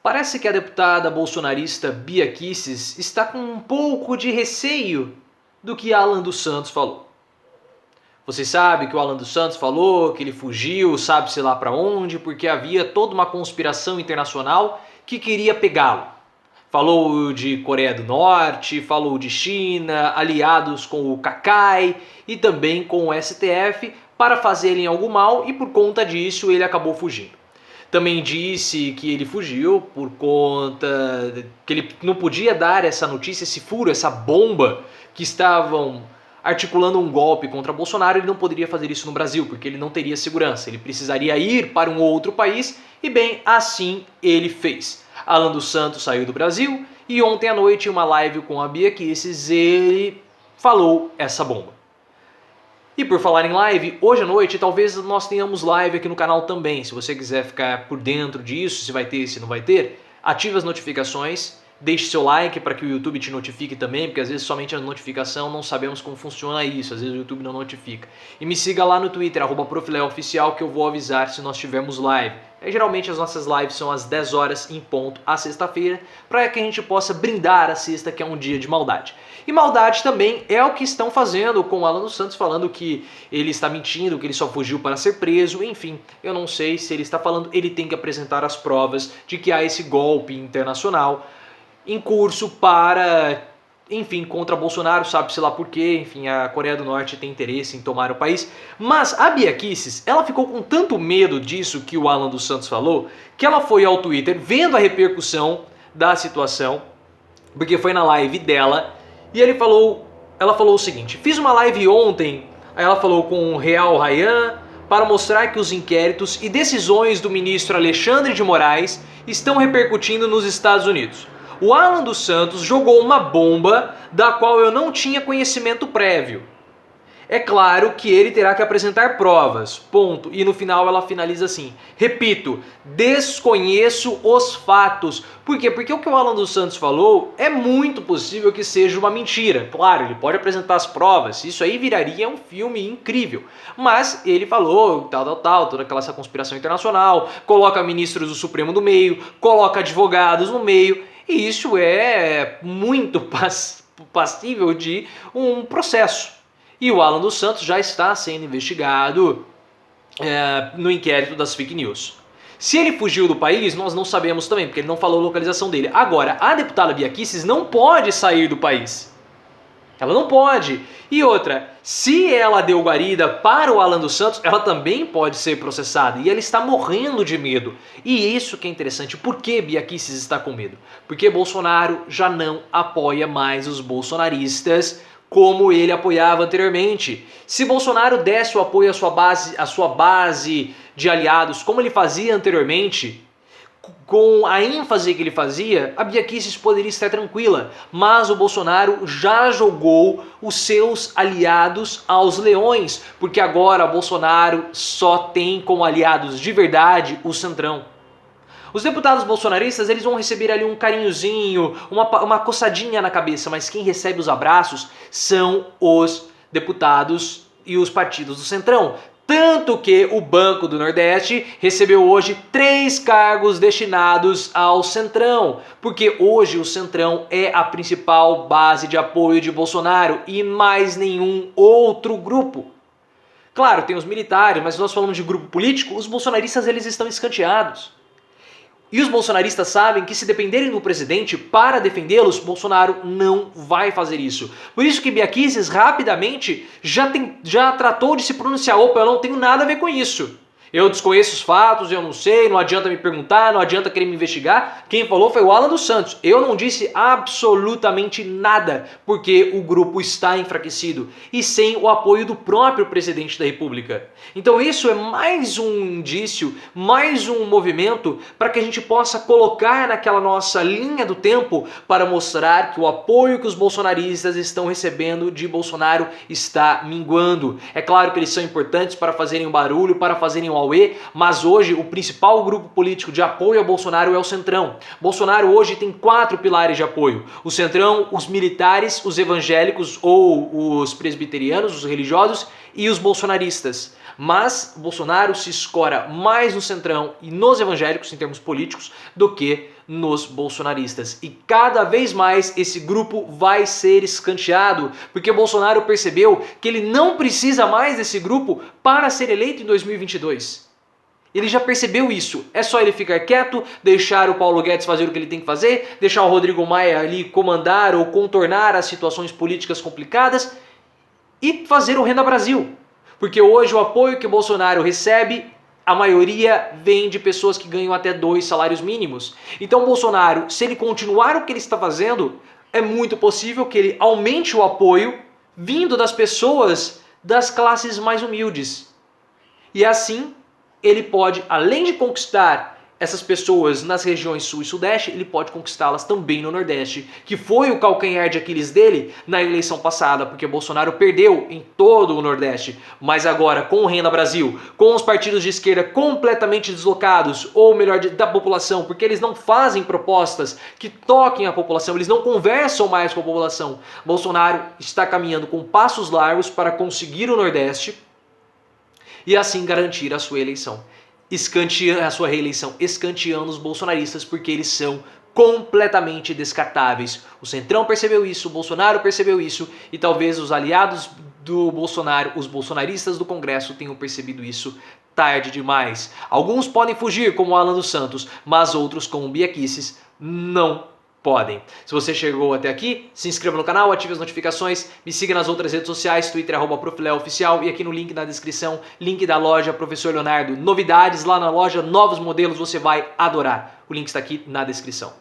Parece que a deputada bolsonarista Bia Kicis está com um pouco de receio do que Alan dos Santos falou. Você sabe que o Alan dos Santos falou que ele fugiu, sabe-se lá para onde, porque havia toda uma conspiração internacional que queria pegá-lo. Falou de Coreia do Norte, falou de China, aliados com o Kakai e também com o STF para fazerem algo mal, e por conta disso ele acabou fugindo. Também disse que ele fugiu por conta que ele não podia dar essa notícia, esse furo, essa bomba que estavam articulando um golpe contra Bolsonaro. Ele não poderia fazer isso no Brasil, porque ele não teria segurança. Ele precisaria ir para um outro país e bem, assim ele fez. Alan dos Santos saiu do Brasil e ontem à noite, em uma live com a Bia Kicis, ele falou essa bomba. E por falar em live, hoje à noite talvez nós tenhamos live aqui no canal também. Se você quiser ficar por dentro disso, se vai ter, se não vai ter, ative as notificações, deixe seu like para que o YouTube te notifique também, porque às vezes somente a notificação não sabemos como funciona isso, às vezes o YouTube não notifica. E me siga lá no Twitter, @profleoficial, que eu vou avisar se nós tivermos live. Geralmente as nossas lives são às 10 horas em ponto, à sexta-feira, para que a gente possa brindar a sexta, que é um dia de maldade. E maldade também é o que estão fazendo com o Alan dos Santos, falando que ele está mentindo, que ele só fugiu para ser preso, enfim. Eu não sei se ele está falando, ele tem que apresentar as provas de que há esse golpe internacional em curso para, enfim, contra Bolsonaro, sabe-se lá por quê, enfim, a Coreia do Norte tem interesse em tomar o país. Mas a Bia Kicis, ela ficou com tanto medo disso que o Alan dos Santos falou, que ela foi ao Twitter, vendo a repercussão da situação, porque foi na live dela, e ela falou o seguinte: fiz uma live ontem, aí ela falou com o Real Ryan, para mostrar que os inquéritos e decisões do ministro Alexandre de Moraes estão repercutindo nos Estados Unidos. O Alan dos Santos jogou uma bomba da qual eu não tinha conhecimento prévio. É claro que ele terá que apresentar provas, ponto. E no final ela finaliza assim: repito, desconheço os fatos. Por quê? Porque o que o Alan dos Santos falou é muito possível que seja uma mentira. Claro, ele pode apresentar as provas, isso aí viraria um filme incrível. Mas ele falou toda aquela essa conspiração internacional, coloca ministros do Supremo no meio, coloca advogados no meio, e isso é muito passível de um processo. E o Alan dos Santos já está sendo investigado no inquérito das fake news. Se ele fugiu do país, nós não sabemos também, porque ele não falou a localização dele. Agora, a deputada Bia Kicis não pode sair do país. Ela não pode. E outra, se ela deu guarida para o Alan dos Santos, ela também pode ser processada. E ela está morrendo de medo. E isso que é interessante. Por que Bia Kicis está com medo? Porque Bolsonaro já não apoia mais os bolsonaristas como ele apoiava anteriormente. Se Bolsonaro desse o apoio à sua base de aliados, como ele fazia anteriormente, com a ênfase que ele fazia, a Bia Kicis poderia estar tranquila. Mas o Bolsonaro já jogou os seus aliados aos leões, porque agora Bolsonaro só tem como aliados de verdade o Centrão. Os deputados bolsonaristas, eles vão receber ali um carinhozinho, uma coçadinha na cabeça, mas quem recebe os abraços são os deputados e os partidos do Centrão. Tanto que o Banco do Nordeste recebeu hoje 3 cargos destinados ao Centrão, porque hoje o Centrão é a principal base de apoio de Bolsonaro e mais nenhum outro grupo. Claro, tem os militares, mas nós falamos de grupo político, os bolsonaristas eles estão escanteados. E os bolsonaristas sabem que se dependerem do presidente para defendê-los, Bolsonaro não vai fazer isso. Por isso que Bia Kicis rapidamente já tratou de se pronunciar. Opa, eu não tenho nada a ver com isso. Eu desconheço os fatos, eu não sei, não adianta me perguntar, não adianta querer me investigar. Quem falou foi o Alan dos Santos. Eu não disse absolutamente nada, porque o grupo está enfraquecido e sem o apoio do próprio presidente da República. Então isso é mais um indício, mais um movimento para que a gente possa colocar naquela nossa linha do tempo para mostrar que o apoio que os bolsonaristas estão recebendo de Bolsonaro está minguando. É claro que eles são importantes para fazerem um barulho, para fazerem um auê, mas hoje o principal grupo político de apoio a Bolsonaro é o Centrão. Bolsonaro hoje tem 4 pilares de apoio: o Centrão, os militares, os evangélicos ou os presbiterianos, os religiosos, e os bolsonaristas. Mas Bolsonaro se escora mais no Centrão e nos evangélicos em termos políticos do que nos bolsonaristas. E cada vez mais esse grupo vai ser escanteado, porque o Bolsonaro percebeu que ele não precisa mais desse grupo para ser eleito em 2022. Ele já percebeu isso. É só ele ficar quieto, deixar o Paulo Guedes fazer o que ele tem que fazer, deixar o Rodrigo Maia ali comandar ou contornar as situações políticas complicadas e fazer o Renda Brasil. Porque hoje o apoio que o Bolsonaro recebe, a maioria vem de pessoas que ganham até 2 salários mínimos. Então o Bolsonaro, se ele continuar o que ele está fazendo, é muito possível que ele aumente o apoio vindo das pessoas das classes mais humildes. E assim, ele pode, além de conquistar essas pessoas nas regiões sul e sudeste, ele pode conquistá-las também no nordeste, que foi o calcanhar de Aquiles dele na eleição passada, porque Bolsonaro perdeu em todo o nordeste. Mas agora, com o Renda Brasil, com os partidos de esquerda completamente deslocados, ou melhor, da população, porque eles não fazem propostas que toquem a população, eles não conversam mais com a população, Bolsonaro está caminhando com passos largos para conseguir o nordeste e assim garantir a sua eleição. A sua reeleição, escanteando os bolsonaristas, porque eles são completamente descartáveis. O Centrão percebeu isso, o Bolsonaro percebeu isso, e talvez os aliados do Bolsonaro, os bolsonaristas do Congresso, tenham percebido isso tarde demais. Alguns podem fugir, como o Alan dos Santos, mas outros, como o Bia Kicis, não podem. Se você chegou até aqui, se inscreva no canal, ative as notificações, me siga nas outras redes sociais, Twitter, @profleoficial, e aqui no link na descrição, link da loja Professor Leonardo. Novidades lá na loja, novos modelos, você vai adorar. O link está aqui na descrição.